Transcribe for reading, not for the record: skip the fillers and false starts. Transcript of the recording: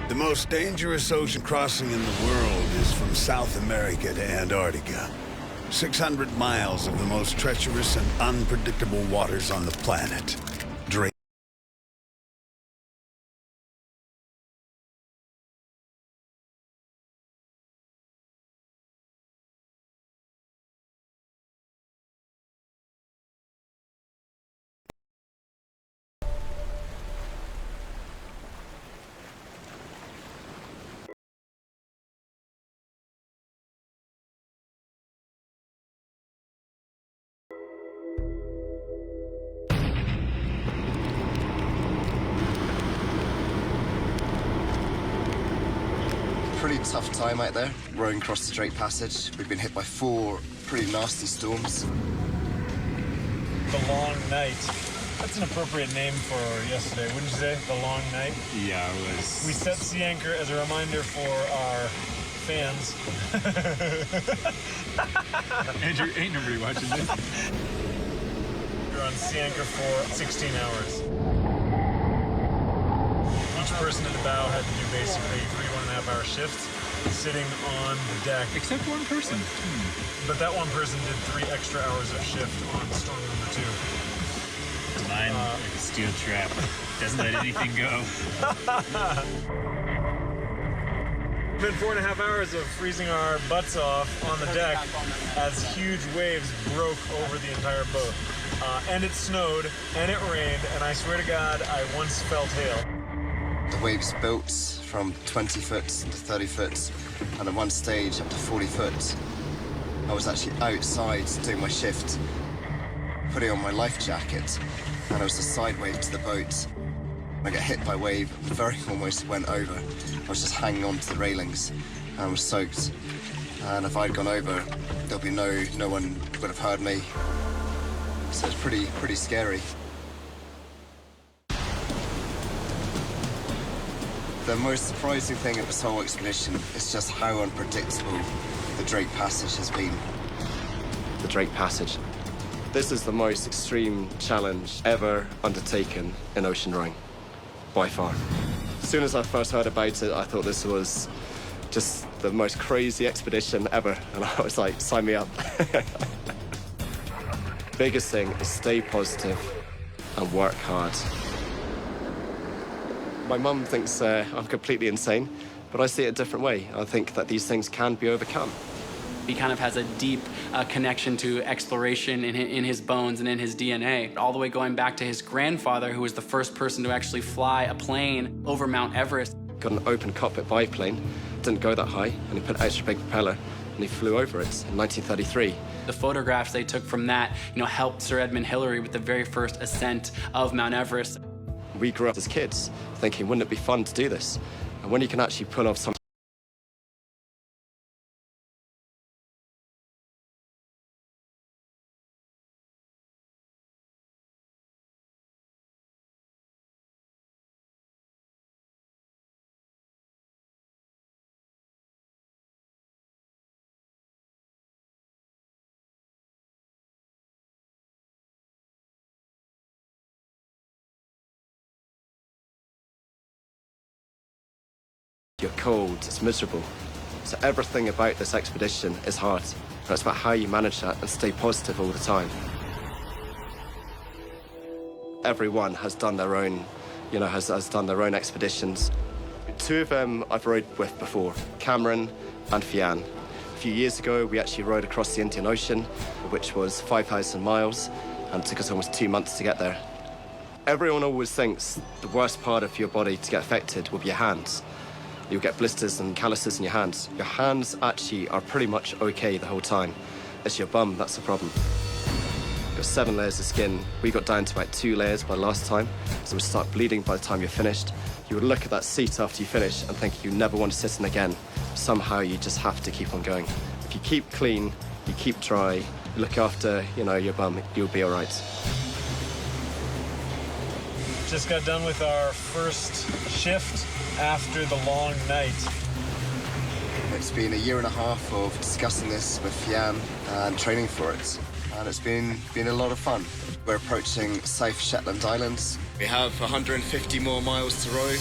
The most dangerous ocean crossing in the world is from South America to Antarctica. 600 miles of the most treacherous and unpredictable waters on the planet. Drake. Pretty tough time out there, rowing across the Drake Passage. We've been hit by 4 pretty nasty storms. The Long Night. That's an appropriate name for yesterday, wouldn't you say? The Long Night? Yeah, it was. We set Sea Anchor as a reminder for our fans. Andrew, ain't nobody watching this. We're on Sea Anchor for 16 hours. Each person at the bow had to do basically 3 1.5-hour shifts sitting on the deck. Except one person. But that one person did 3 extra hours of shift on storm number 2. Mine, like a steel trap. Doesn't let anything go. Been 4.5 hours of freezing our butts off on the deck as huge waves broke over the entire boat. And it snowed, and it rained, and I swear to God, I once felt hail. The waves built from 20 foot to 30 foot, and at one stage up to 40 foot. I was actually outside doing my shift, putting on my life jacket, and I was a side wave to the boat. I got hit by a wave, very almost went over. I was just hanging on to the railings, and I was soaked. And if I'd gone over, there'll be no one would have heard me. So it's pretty scary. The most surprising thing of this whole expedition is just how unpredictable the Drake Passage has been. The Drake Passage. This is the most extreme challenge ever undertaken in ocean rowing, by far. As soon as I first heard about it, I thought this was just the most crazy expedition ever, and I was like, sign me up. Biggest thing is stay positive and work hard. My mum thinks I'm completely insane, but I see it a different way. I think that these things can be overcome. He kind of has a deep connection to exploration in his bones and in his DNA, all the way going back to his grandfather, who was the first person to actually fly a plane over Mount Everest. Got an open cockpit biplane, didn't go that high, and he put an extra big propeller, and he flew over it in 1933. The photographs they took from that, helped Sir Edmund Hillary with the very first ascent of Mount Everest. We grew up as kids thinking, wouldn't it be fun to do this? And when you can actually pull off something you're cold, it's miserable. So everything about this expedition is hard. And it's about how you manage that and stay positive all the time. Everyone has done their own, has done their own expeditions. 2 of them I've rowed with before, Cameron and Fian. A few years ago, we actually rowed across the Indian Ocean, which was 5,000 miles, and it took us almost 2 months to get there. Everyone always thinks the worst part of your body to get affected will be your hands. You'll get blisters and calluses in your hands. Your hands actually are pretty much okay the whole time. It's your bum that's the problem. You've got 7 layers of skin. We got down to about 2 layers by last time, so we start bleeding by the time you're finished. You would look at that seat after you finish and think you never want to sit in again. Somehow you just have to keep on going. If you keep clean, you keep dry, you look after, your bum, you'll be all right. Just got done with our first shift after the long night. It's been a year and a half of discussing this with Fian and training for it. And it's been a lot of fun. We're approaching South Shetland Islands. We have 150 more miles to row.